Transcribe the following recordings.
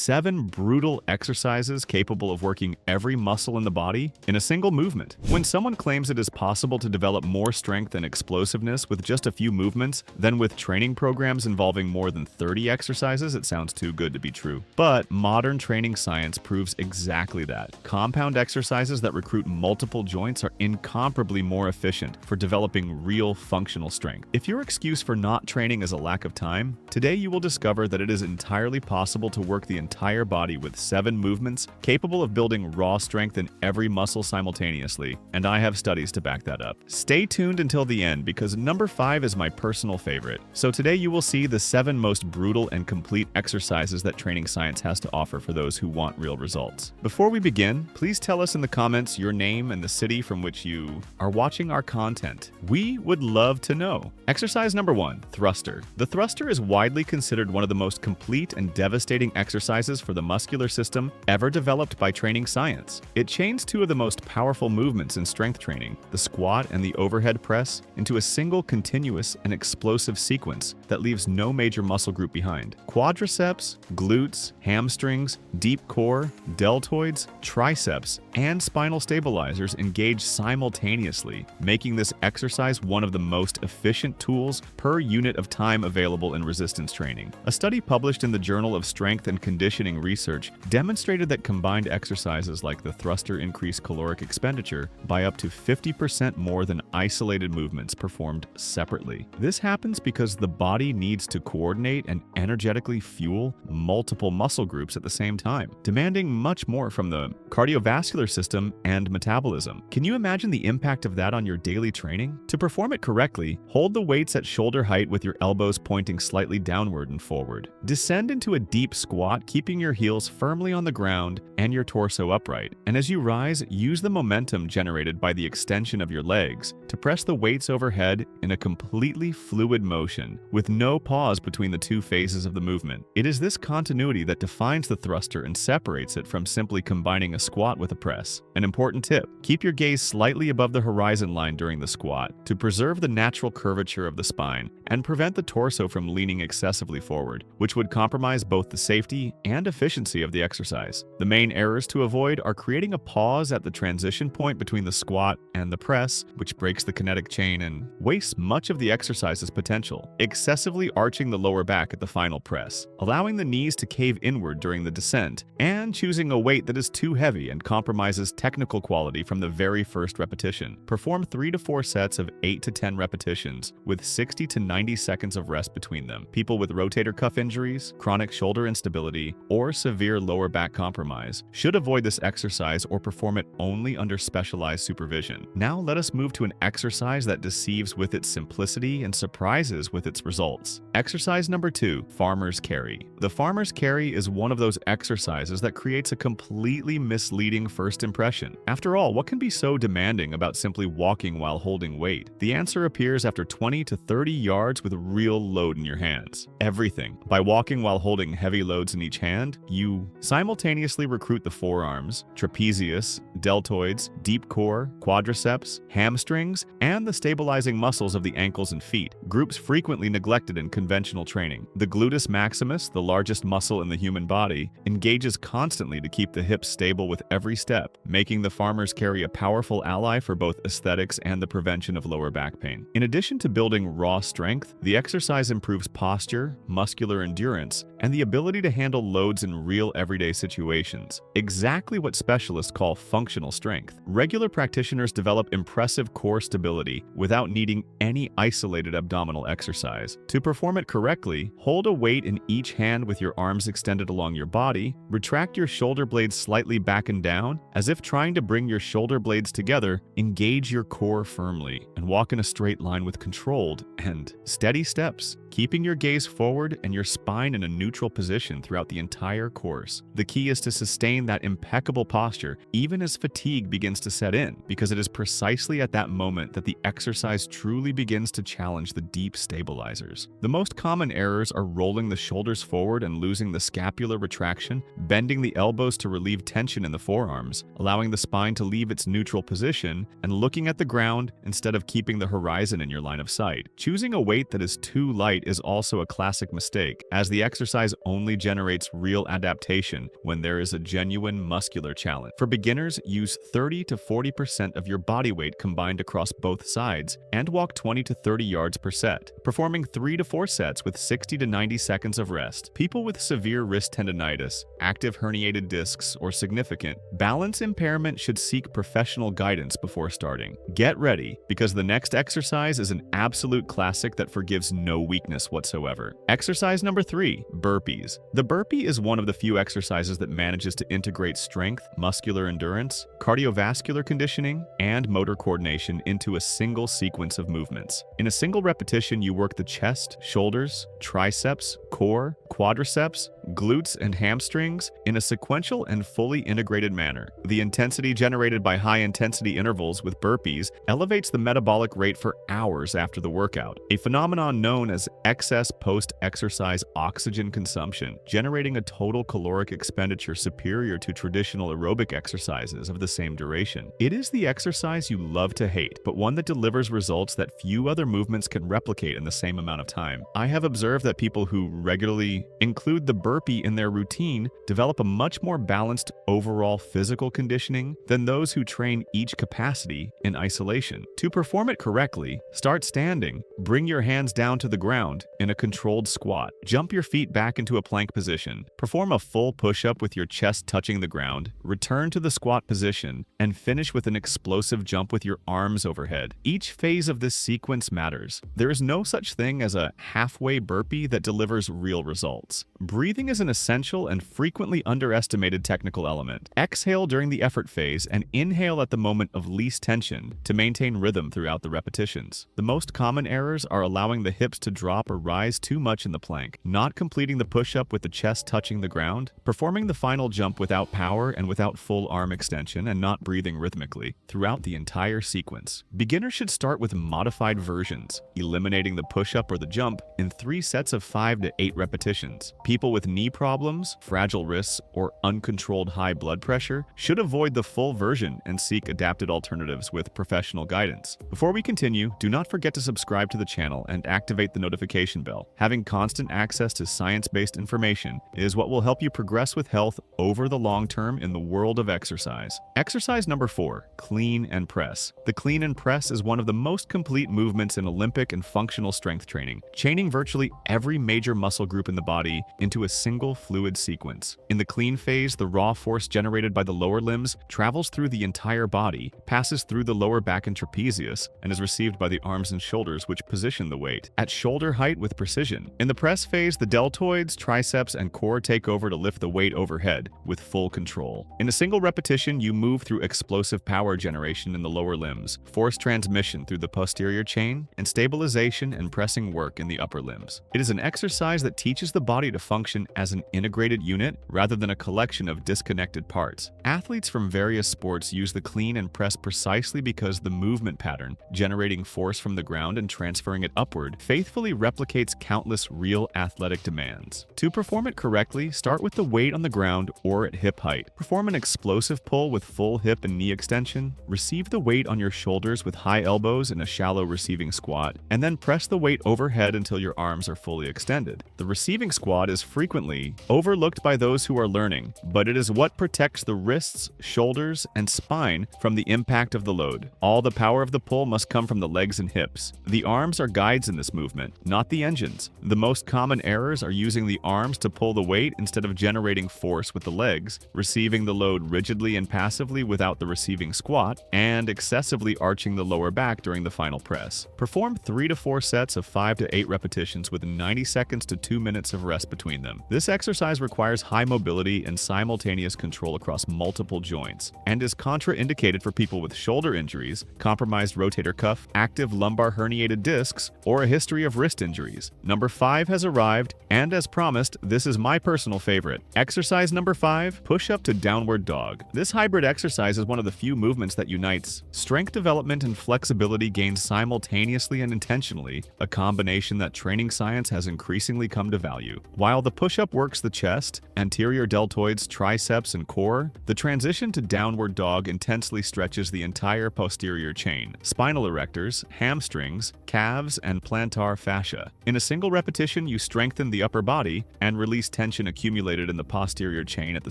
7 brutal exercises capable of working every muscle in the body in a single movement. When someone claims it is possible to develop more strength and explosiveness with just a few movements than with training programs involving more than 30 exercises, it sounds too good to be true. But modern training science proves exactly that. Compound exercises that recruit multiple joints are incomparably more efficient for developing real functional strength. If your excuse for not training is a lack of time, today you will discover that it is entirely possible to work the entire body with 7 movements capable of building raw strength in every muscle simultaneously, and I have studies to back that up. Stay tuned until the end because number 5 is my personal favorite. So today you will see the 7 most brutal and complete exercises that training science has to offer for those who want real results. Before we begin, please tell us in the comments your name and the city from which you are watching our content. We would love to know. Exercise number 1, thruster. The thruster is widely considered one of the most complete and devastating exercises for the muscular system ever developed by training science. It chains 2 of the most powerful movements in strength training, the squat and the overhead press, into a single continuous and explosive sequence that leaves no major muscle group behind. Quadriceps, glutes, hamstrings, deep core, deltoids, triceps, and spinal stabilizers engage simultaneously, making this exercise one of the most efficient tools per unit of time available in resistance training. A study published in the Journal of Strength and Conditioning Research demonstrated that combined exercises like the thruster increase caloric expenditure by up to 50% more than isolated movements performed separately. This happens because the body needs to coordinate and energetically fuel multiple muscle groups at the same time, demanding much more from the cardiovascular system and metabolism. Can you imagine the impact of that on your daily training? To perform it correctly, hold the weights at shoulder height with your elbows pointing slightly downward and forward. Descend into a deep squat, keeping your heels firmly on the ground and your torso upright. And as you rise, use the momentum generated by the extension of your legs to press the weights overhead in a completely fluid motion, with no pause between the 2 phases of the movement. It is this continuity that defines the thruster and separates it from simply combining a squat with a press. An important tip: keep your gaze slightly above the horizon line during the squat to preserve the natural curvature of the spine and prevent the torso from leaning excessively forward, which would compromise both the safety and efficiency of the exercise. The main errors to avoid are creating a pause at the transition point between the squat and the press, which breaks the kinetic chain and wastes much of the exercise's potential, excessively arching the lower back at the final press, allowing the knees to cave inward during the descent, and choosing a weight that is too heavy and compromises technical quality from the very first repetition. Perform 3 to 4 sets of 8 to 10 repetitions with 60 to 90 seconds of rest between them. People with rotator cuff injuries, chronic shoulder instability, or severe lower back compromise should avoid this exercise or perform it only under specialized supervision. Now let us move to an exercise that deceives with its simplicity and surprises with its results. Exercise number 2, farmer's carry. The farmer's carry is one of those exercises that creates a completely misleading first impression. After all, what can be so demanding about simply walking while holding weight? The answer appears after 20 to 30 yards with a real load in your hands. Everything. By walking while holding heavy loads in each hand, you simultaneously recruit the forearms, trapezius, deltoids, deep core, quadriceps, hamstrings, and the stabilizing muscles of the ankles and feet, groups frequently neglected in conventional training. The gluteus maximus, the largest muscle in the human body, engages constantly to keep the hips stable with every step, making the farmer's carry a powerful ally for both aesthetics and the prevention of lower back pain. In addition to building raw strength, the exercise improves posture, muscular endurance, and the ability to handle loads in real everyday situations. Exactly what specialists call functional strength. Regular practitioners develop impressive core stability without needing any isolated abdominal exercise. To perform it correctly, hold a weight in each hand with your arms extended along your body, retract your shoulder blades slightly back and down, as if trying to bring your shoulder blades together, engage your core firmly, and walk in a straight line with controlled and steady steps, keeping your gaze forward and your spine in a neutral position throughout the entire course. The key is to sustain that impeccable posture even as fatigue begins to set in, because it is precisely at that moment that the exercise truly begins to challenge the deep stabilizers. The most common errors are rolling the shoulders forward and losing the scapular retraction, bending the elbows to relieve tension in the forearms, allowing the spine to leave its neutral position, and looking at the ground instead of keeping the horizon in your line of sight. Choosing a weight that is too light is also a classic mistake, as the exercise only generates real adaptation when there is a genuine muscular challenge. For beginners, use 30 to 40% of your body weight combined across both sides and walk 20 to 30 yards per set, performing 3 to 4 sets with 60 to 90 seconds of rest. People with severe wrist tendonitis, active herniated discs, or significant balance impairment should seek professional guidance before starting. Get ready, because the next exercise is an absolute classic that forgives no weakness whatsoever. Exercise number 3, burpees. The burpee is one of the few exercises that manages to integrate strength, muscular endurance, cardiovascular conditioning, and motor coordination into a single sequence of movements. In a single repetition, you work the chest, shoulders, triceps, core, quadriceps, glutes, and hamstrings in a sequential and fully integrated manner. The intensity generated by high-intensity intervals with burpees elevates the metabolic rate for hours after the workout, a phenomenon known as excess post-exercise oxygen consumption, generating a total caloric expenditure superior to traditional aerobic exercises of the same duration. It is the exercise you love to hate, but one that delivers results that few other movements can replicate in the same amount of time. I have observed that people who regularly include the burpee in their routine develop a much more balanced overall physical conditioning than those who train each capacity in isolation. To perform it correctly, start standing, bring your hands down to the ground in a controlled squat, jump your feet back into a plank position, perform a full push-up with your chest touching the ground, return to the squat position, and finish with an explosive jump with your arms overhead. Each phase of this sequence matters. There is no such thing as a halfway burpee that delivers real results. Breathing is an essential and frequently underestimated technical element. Exhale during the effort phase and inhale at the moment of least tension to maintain rhythm throughout the repetitions. The most common errors are allowing the hips to drop or rise too much in the plank, not completing the push-up with the chest touching the ground, performing the final jump without power and without full arm extension, and not breathing rhythmically throughout the entire sequence. Beginners should start with modified versions, eliminating the push-up or the jump in 3 sets of 5 to 8 repetitions. People with knee problems, fragile wrists, or uncontrolled high blood pressure should avoid the full version and seek adapted alternatives with professional guidance. Before we continue, do not forget to subscribe to the channel and activate the notification bell. Having constant access to science-based information is what will help you progress with health over the long term in the world of exercise. Exercise number 4, clean and press. The clean and press is one of the most complete movements in Olympic and functional strength training, chaining virtually every major muscle group in the body into a single fluid sequence. In the clean phase, the raw force generated by the lower limbs travels through the entire body, passes through the lower back and trapezius, and is received by the arms and shoulders, which position the weight at shoulder height with precision. In the press phase, the deltoids, triceps, and core take over to lift the weight overhead with full control. In a single repetition, you move through explosive power generation in the lower limbs, force transmission through the posterior chain, and stabilization and pressing work in the upper limbs. It is an exercise that teaches the body to function as an integrated unit rather than a collection of disconnected parts. Athletes from various sports use the clean and press precisely because the movement pattern, generating force from the ground and transferring it upward, faithfully replicates countless real athletic demands. To perform it correctly, start with the weight on the ground or at hip height. Perform an explosive pull with full hip and knee extension. Receive the weight on your shoulders with high elbows in a shallow receiving squat, and then press the weight overhead until your arms are fully extended. The receiving squat is frequently overlooked by those who are learning, but it is what protects the wrists, shoulders, and spine from the impact of the load. All the power of the pull must come from the legs and hips. The arms are guides in this movement, not the engines. The most common errors are using the arms to pull the weight instead of generating force with the legs, receiving the load rigidly and passively without the receiving squat, and excessively arching the lower back during the final press. Perform 3 to 4 sets of 5 to 8 repetitions with 90 seconds to 2 minutes of rest between them. This exercise requires high mobility and simultaneous control across multiple joints, and is contraindicated for people with shoulder injuries, compromised rotator cuff, active lumbar herniated discs, or a history of wrist injuries. Number 5 has arrived, and as promised, this is my personal favorite. Exercise number 5, push-up to downward dog. This hybrid exercise is one of the few movements that unites strength development and flexibility gained simultaneously and intentionally, a combination that training science has increasingly come to value. While the push push-up works the chest, anterior deltoids, triceps, and core, the transition to downward dog intensely stretches the entire posterior chain, spinal erectors, hamstrings, calves, and plantar fascia. In a single repetition, you strengthen the upper body and release tension accumulated in the posterior chain at the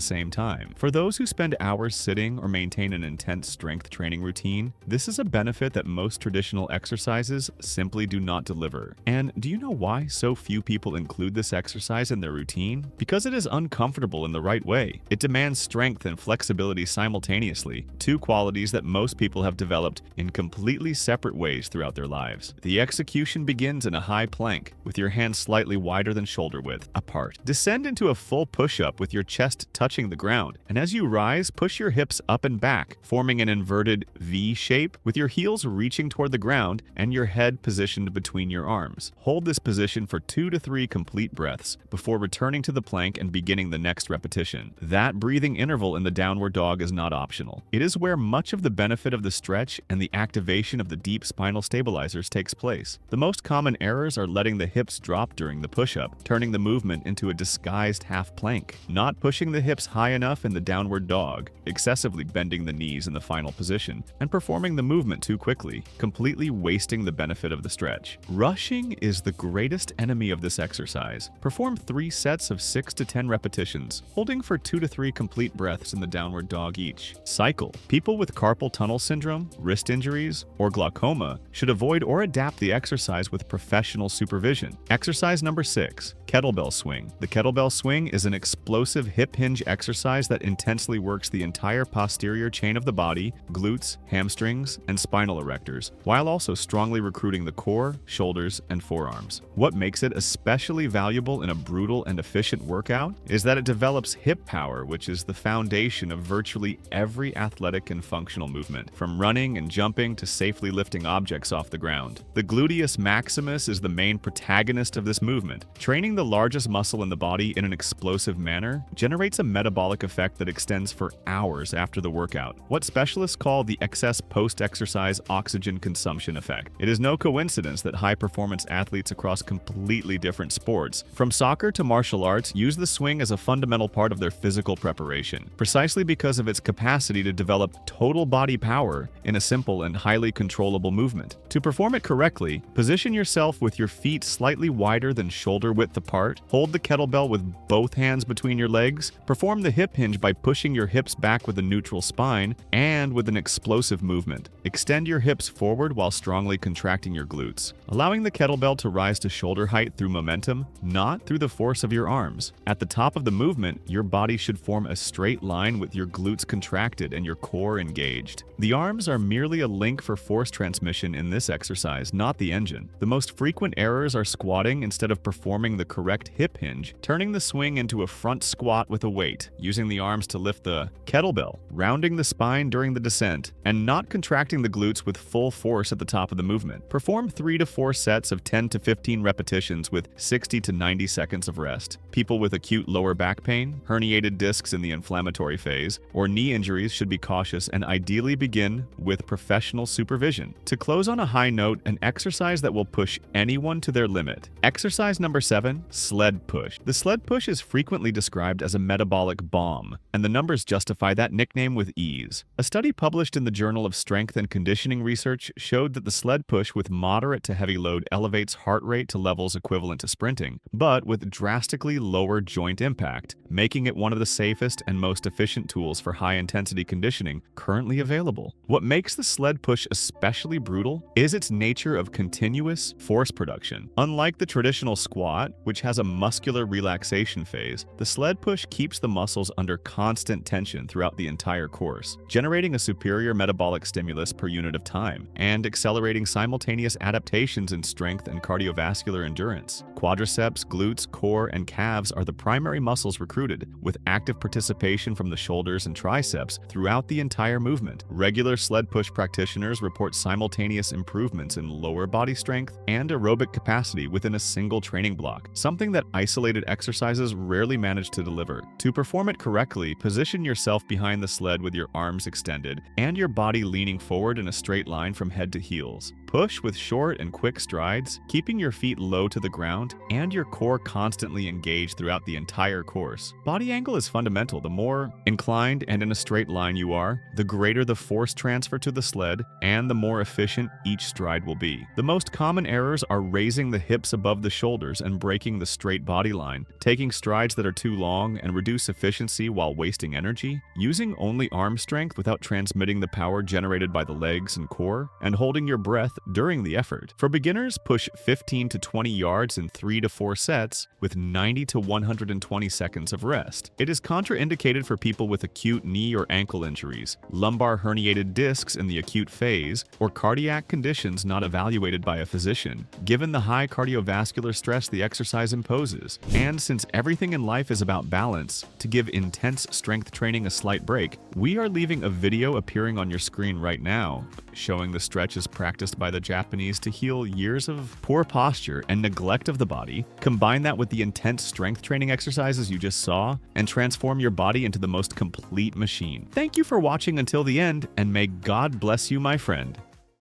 same time. For those who spend hours sitting or maintain an intense strength training routine, this is a benefit that most traditional exercises simply do not deliver. And do you know why so few people include this exercise in their routine? Because it is uncomfortable in the right way. It demands strength and flexibility simultaneously, two qualities that most people have developed in completely separate ways throughout their lives. The execution begins in a high plank, with your hands slightly wider than shoulder width apart. Descend into a full push-up with your chest touching the ground, and as you rise, push your hips up and back, forming an inverted V shape with your heels reaching toward the ground and your head positioned between your arms. Hold this position for 2 to 3 complete breaths before returning to the plank and beginning the next repetition. That breathing interval in the downward dog is not optional. It is where much of the benefit of the stretch and the activation of the deep spinal stabilizers takes place. The most common errors are letting the hips drop during the push-up, turning the movement into a disguised half plank, not pushing the hips high enough in the downward dog, excessively bending the knees in the final position, and performing the movement too quickly, completely wasting the benefit of the stretch. Rushing is the greatest enemy of this exercise. Perform 3 sets of 6 to 10 repetitions, holding for 2 to 3 complete breaths in the downward dog each. Cycle. People with carpal tunnel syndrome, wrist injuries, or glaucoma should avoid or adapt the exercise with professional supervision. Exercise number 6. Kettlebell swing. The kettlebell swing is an explosive hip hinge exercise that intensely works the entire posterior chain of the body, glutes, hamstrings, and spinal erectors, while also strongly recruiting the core, shoulders, and forearms. What makes it especially valuable in a brutal and efficient workout is that it develops hip power, which is the foundation of virtually every athletic and functional movement, from running and jumping to safely lifting objects off the ground. The gluteus maximus is the main protagonist of this movement. Training the largest muscle in the body in an explosive manner generates a metabolic effect that extends for hours after the workout, what specialists call the excess post-exercise oxygen consumption effect. It is no coincidence that high-performance athletes across completely different sports, from soccer to martial arts, use the swing as a fundamental part of their physical preparation, precisely because of its capacity to develop total body power in a simple and highly controllable movement. To perform it correctly, position yourself with your feet slightly wider than shoulder width apart, hold the kettlebell with both hands between your legs, perform the hip hinge by pushing your hips back with a neutral spine and with an explosive movement. Extend your hips forward while strongly contracting your glutes, allowing the kettlebell to rise to shoulder height through momentum, not through the force of your arms. At the top of the movement, your body should form a straight line with your glutes contracted and your core engaged. The arms are merely a link for force transmission in this exercise, not the engine. The most frequent errors are squatting instead of performing the correct hip hinge, turning the swing into a front squat with a weight, using the arms to lift the kettlebell, rounding the spine during the descent, and not contracting the glutes with full force at the top of the movement. Perform 3 to 4 sets of 10 to 15 repetitions with 60 to 90 seconds of rest. People with acute lower back pain, herniated discs in the inflammatory phase, or knee injuries should be cautious and ideally begin with professional supervision. To close on a high note, an exercise that will push anyone to their limit. Exercise number 7, sled push. The sled push is frequently described as a metabolic bomb, and the numbers justify that nickname with ease. A study published in the Journal of Strength and Conditioning Research showed that the sled push with moderate to heavy load elevates heart rate to levels equivalent to sprinting, but with drastically lower joint impact, making it one of the safest and most efficient tools for high-intensity conditioning currently available. What makes the sled push especially brutal is its nature of continuous force production. Unlike the traditional squat, which has a muscular relaxation phase, the sled push keeps the muscles under constant tension throughout the entire course, generating a superior metabolic stimulus per unit of time and accelerating simultaneous adaptations in strength and cardiovascular endurance. Quadriceps, glutes, core, and calves are the primary muscles recruited, with active participation from the shoulders and triceps throughout the entire movement. Regular sled push practitioners report simultaneous improvements in lower body strength and aerobic capacity within a single training block, something that isolated exercises rarely manage to deliver. To perform it correctly, position yourself behind the sled with your arms extended and your body leaning forward in a straight line from head to heels. Push with short and quick strides, keeping your feet low to the ground and your core constantly engaged throughout the entire course. Body angle is fundamental. The more inclined and in a straight line you are, the greater the force transfer to the sled and the more efficient each stride will be. The most common errors are raising the hips above the shoulders and breaking the straight body line, taking strides that are too long and reduce efficiency while wasting energy, using only arm strength without transmitting the power generated by the legs and core, and holding your breath during the effort. For beginners, push 15 to 20 yards in 3 to 4 sets with 90 to 120 seconds of rest. It is contraindicated for people with acute knee or ankle injuries, lumbar herniated discs in the acute phase, or cardiac conditions not evaluated by a physician, given the high cardiovascular stress the exercise imposes. And since everything in life is about balance, to give intense strength training a slight break, we are leaving a video appearing on your screen right now, showing the stretches practiced by the Japanese to heal years of poor posture and neglect of the body. Combine that with the intense strength training exercises you just saw, and transform your body into the most complete machine. Thank you for watching until the end, and may God bless you, my friend.